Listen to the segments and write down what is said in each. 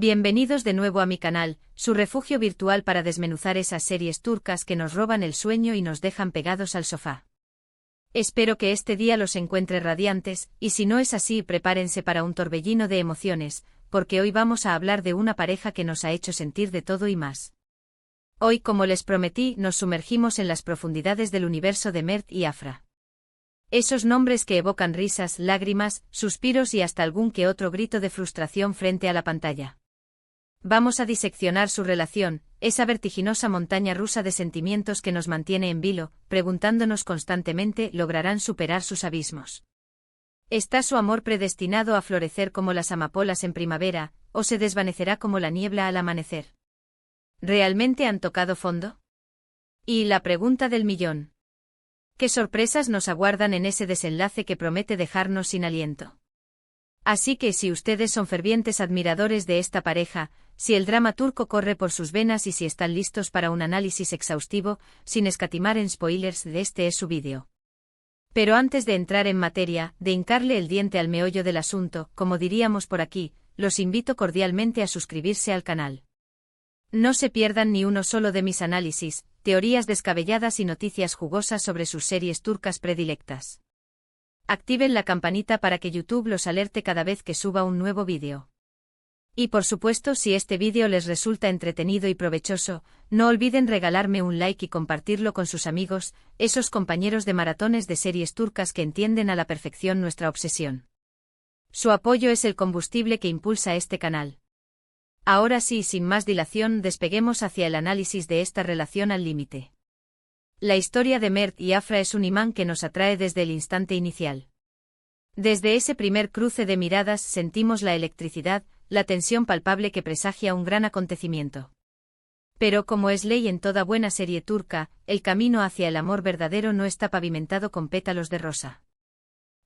Bienvenidos de nuevo a mi canal, su refugio virtual para desmenuzar esas series turcas que nos roban el sueño y nos dejan pegados al sofá. Espero que este día los encuentre radiantes, y si no es así, prepárense para un torbellino de emociones, porque hoy vamos a hablar de una pareja que nos ha hecho sentir de todo y más. Hoy, como les prometí, nos sumergimos en las profundidades del universo de Mert y Afra. Esos nombres que evocan risas, lágrimas, suspiros y hasta algún que otro grito de frustración frente a la pantalla. Vamos a diseccionar su relación, esa vertiginosa montaña rusa de sentimientos que nos mantiene en vilo, preguntándonos constantemente, ¿lograrán superar sus abismos? ¿Está su amor predestinado a florecer como las amapolas en primavera, o se desvanecerá como la niebla al amanecer? ¿Realmente han tocado fondo? Y la pregunta del millón. ¿Qué sorpresas nos aguardan en ese desenlace que promete dejarnos sin aliento? Así que si ustedes son fervientes admiradores de esta pareja, si el drama turco corre por sus venas y si están listos para un análisis exhaustivo, sin escatimar en spoilers, de este es su vídeo. Pero antes de entrar en materia, de hincarle el diente al meollo del asunto, como diríamos por aquí, los invito cordialmente a suscribirse al canal. No se pierdan ni uno solo de mis análisis, teorías descabelladas y noticias jugosas sobre sus series turcas predilectas. Activen la campanita para que YouTube los alerte cada vez que suba un nuevo vídeo. Y por supuesto, si este vídeo les resulta entretenido y provechoso, no olviden regalarme un like y compartirlo con sus amigos, esos compañeros de maratones de series turcas que entienden a la perfección nuestra obsesión. Su apoyo es el combustible que impulsa este canal. Ahora sí, sin más dilación, despeguemos hacia el análisis de esta relación al límite. La historia de Mert y Afra es un imán que nos atrae desde el instante inicial. Desde ese primer cruce de miradas sentimos la electricidad, la tensión palpable que presagia un gran acontecimiento. Pero como es ley en toda buena serie turca, el camino hacia el amor verdadero no está pavimentado con pétalos de rosa.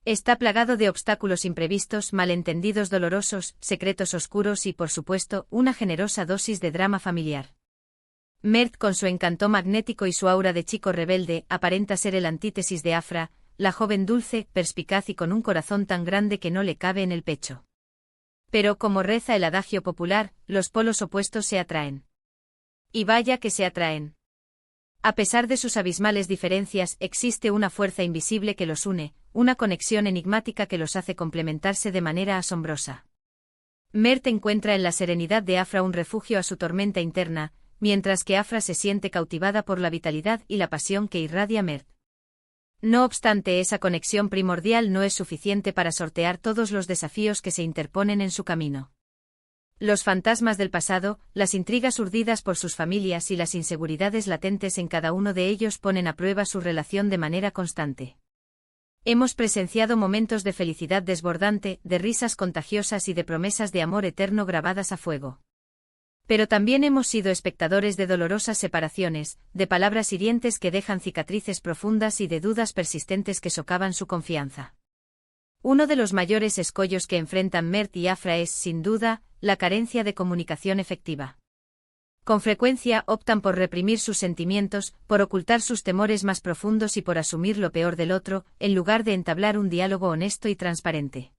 Está plagado de obstáculos imprevistos, malentendidos dolorosos, secretos oscuros y, por supuesto, una generosa dosis de drama familiar. Mert, con su encanto magnético y su aura de chico rebelde, aparenta ser el antítesis de Afra, la joven dulce, perspicaz y con un corazón tan grande que no le cabe en el pecho. Pero como reza el adagio popular, los polos opuestos se atraen. Y vaya que se atraen. A pesar de sus abismales diferencias, existe una fuerza invisible que los une, una conexión enigmática que los hace complementarse de manera asombrosa. Mert encuentra en la serenidad de Afra un refugio a su tormenta interna, mientras que Afra se siente cautivada por la vitalidad y la pasión que irradia Mert. No obstante, esa conexión primordial no es suficiente para sortear todos los desafíos que se interponen en su camino. Los fantasmas del pasado, las intrigas urdidas por sus familias y las inseguridades latentes en cada uno de ellos ponen a prueba su relación de manera constante. Hemos presenciado momentos de felicidad desbordante, de risas contagiosas y de promesas de amor eterno grabadas a fuego. Pero también hemos sido espectadores de dolorosas separaciones, de palabras hirientes que dejan cicatrices profundas y de dudas persistentes que socavan su confianza. Uno de los mayores escollos que enfrentan Mert y Afra es, sin duda, la carencia de comunicación efectiva. Con frecuencia optan por reprimir sus sentimientos, por ocultar sus temores más profundos y por asumir lo peor del otro, en lugar de entablar un diálogo honesto y transparente.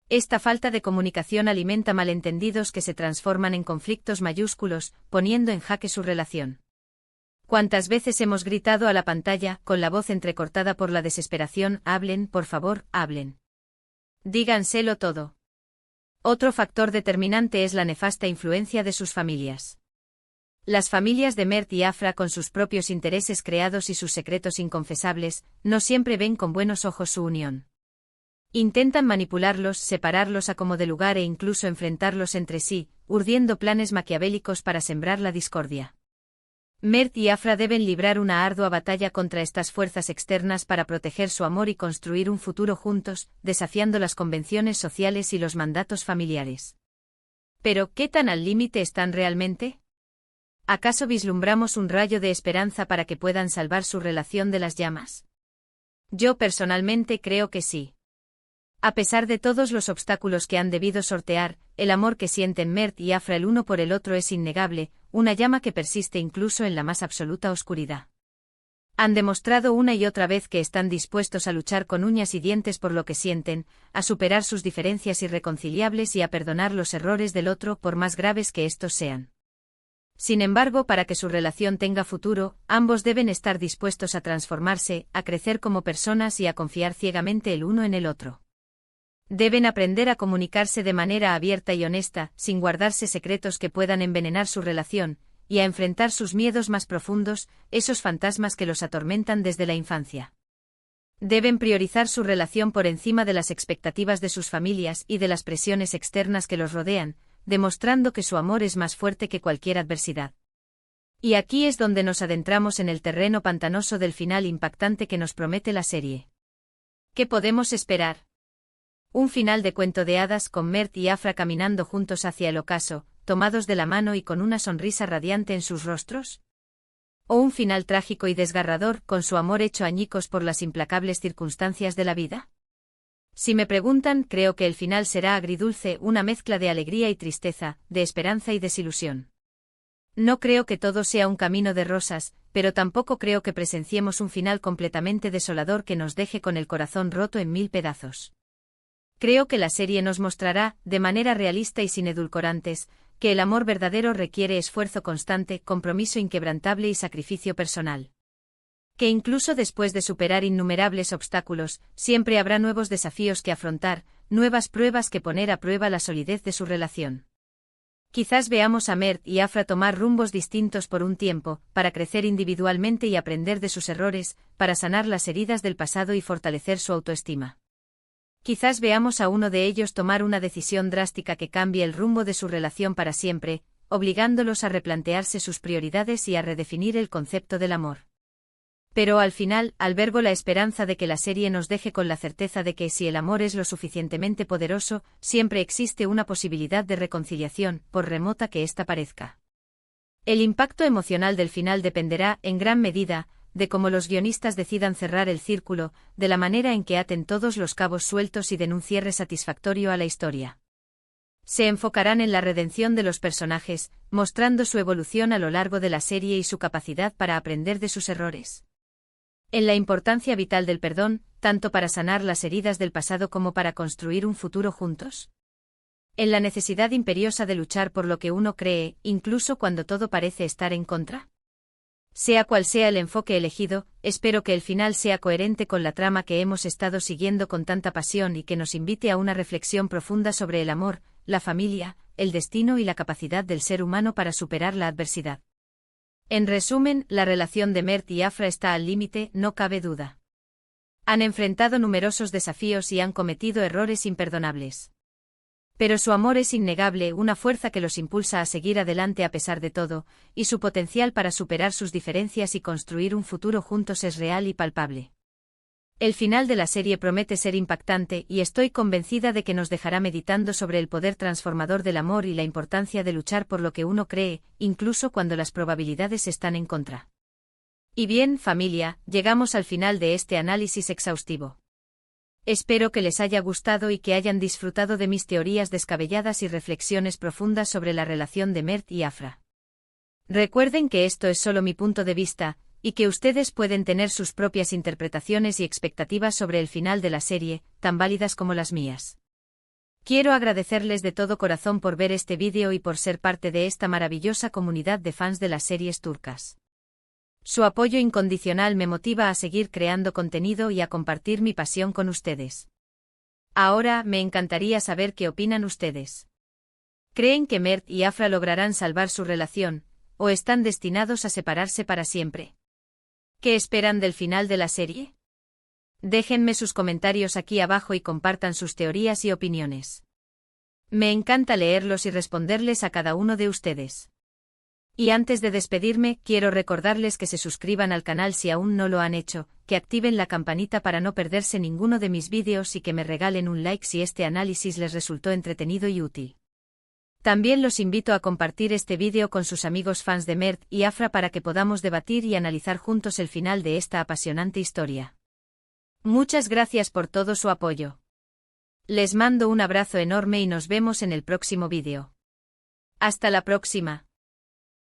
Esta falta de comunicación alimenta malentendidos que se transforman en conflictos mayúsculos, poniendo en jaque su relación. ¿Cuántas veces hemos gritado a la pantalla, con la voz entrecortada por la desesperación, hablen, por favor, hablen? Díganselo todo. Otro factor determinante es la nefasta influencia de sus familias. Las familias de Mert y Afra, con sus propios intereses creados y sus secretos inconfesables, no siempre ven con buenos ojos su unión. Intentan manipularlos, separarlos a como de lugar e incluso enfrentarlos entre sí, urdiendo planes maquiavélicos para sembrar la discordia. Mert y Afra deben librar una ardua batalla contra estas fuerzas externas para proteger su amor y construir un futuro juntos, desafiando las convenciones sociales y los mandatos familiares. Pero, ¿qué tan al límite están realmente? ¿Acaso vislumbramos un rayo de esperanza para que puedan salvar su relación de las llamas? Yo personalmente creo que sí. A pesar de todos los obstáculos que han debido sortear, el amor que sienten Mert y Afra el uno por el otro es innegable, una llama que persiste incluso en la más absoluta oscuridad. Han demostrado una y otra vez que están dispuestos a luchar con uñas y dientes por lo que sienten, a superar sus diferencias irreconciliables y a perdonar los errores del otro por más graves que estos sean. Sin embargo, para que su relación tenga futuro, ambos deben estar dispuestos a transformarse, a crecer como personas y a confiar ciegamente el uno en el otro. Deben aprender a comunicarse de manera abierta y honesta, sin guardarse secretos que puedan envenenar su relación, y a enfrentar sus miedos más profundos, esos fantasmas que los atormentan desde la infancia. Deben priorizar su relación por encima de las expectativas de sus familias y de las presiones externas que los rodean, demostrando que su amor es más fuerte que cualquier adversidad. Y aquí es donde nos adentramos en el terreno pantanoso del final impactante que nos promete la serie. ¿Qué podemos esperar? ¿Un final de cuento de hadas con Mert y Afra caminando juntos hacia el ocaso, tomados de la mano y con una sonrisa radiante en sus rostros? ¿O un final trágico y desgarrador, con su amor hecho añicos por las implacables circunstancias de la vida? Si me preguntan, creo que el final será agridulce, una mezcla de alegría y tristeza, de esperanza y desilusión. No creo que todo sea un camino de rosas, pero tampoco creo que presenciemos un final completamente desolador que nos deje con el corazón roto en 1000 pedazos. Creo que la serie nos mostrará, de manera realista y sin edulcorantes, que el amor verdadero requiere esfuerzo constante, compromiso inquebrantable y sacrificio personal. Que incluso después de superar innumerables obstáculos, siempre habrá nuevos desafíos que afrontar, nuevas pruebas que poner a prueba la solidez de su relación. Quizás veamos a Mert y Afra tomar rumbos distintos por un tiempo, para crecer individualmente y aprender de sus errores, para sanar las heridas del pasado y fortalecer su autoestima. Quizás veamos a uno de ellos tomar una decisión drástica que cambie el rumbo de su relación para siempre, obligándolos a replantearse sus prioridades y a redefinir el concepto del amor. Pero al final, albergo la esperanza de que la serie nos deje con la certeza de que si el amor es lo suficientemente poderoso, siempre existe una posibilidad de reconciliación, por remota que ésta parezca. El impacto emocional del final dependerá, en gran medida, de cómo los guionistas decidan cerrar el círculo, de la manera en que aten todos los cabos sueltos y den un cierre satisfactorio a la historia. Se enfocarán en la redención de los personajes, mostrando su evolución a lo largo de la serie y su capacidad para aprender de sus errores. En la importancia vital del perdón, tanto para sanar las heridas del pasado como para construir un futuro juntos. En la necesidad imperiosa de luchar por lo que uno cree, incluso cuando todo parece estar en contra. Sea cual sea el enfoque elegido, espero que el final sea coherente con la trama que hemos estado siguiendo con tanta pasión y que nos invite a una reflexión profunda sobre el amor, la familia, el destino y la capacidad del ser humano para superar la adversidad. En resumen, la relación de Mert y Afra está al límite, no cabe duda. Han enfrentado numerosos desafíos y han cometido errores imperdonables. Pero su amor es innegable, una fuerza que los impulsa a seguir adelante a pesar de todo, y su potencial para superar sus diferencias y construir un futuro juntos es real y palpable. El final de la serie promete ser impactante y estoy convencida de que nos dejará meditando sobre el poder transformador del amor y la importancia de luchar por lo que uno cree, incluso cuando las probabilidades están en contra. Y bien, familia, llegamos al final de este análisis exhaustivo. Espero que les haya gustado y que hayan disfrutado de mis teorías descabelladas y reflexiones profundas sobre la relación de Mert y Afra. Recuerden que esto es solo mi punto de vista, y que ustedes pueden tener sus propias interpretaciones y expectativas sobre el final de la serie, tan válidas como las mías. Quiero agradecerles de todo corazón por ver este vídeo y por ser parte de esta maravillosa comunidad de fans de las series turcas. Su apoyo incondicional me motiva a seguir creando contenido y a compartir mi pasión con ustedes. Ahora, me encantaría saber qué opinan ustedes. ¿Creen que Mert y Afra lograrán salvar su relación, o están destinados a separarse para siempre? ¿Qué esperan del final de la serie? Déjenme sus comentarios aquí abajo y compartan sus teorías y opiniones. Me encanta leerlos y responderles a cada uno de ustedes. Y antes de despedirme, quiero recordarles que se suscriban al canal si aún no lo han hecho, que activen la campanita para no perderse ninguno de mis vídeos y que me regalen un like si este análisis les resultó entretenido y útil. También los invito a compartir este vídeo con sus amigos fans de Mert y Afra para que podamos debatir y analizar juntos el final de esta apasionante historia. Muchas gracias por todo su apoyo. Les mando un abrazo enorme y nos vemos en el próximo vídeo. Hasta la próxima.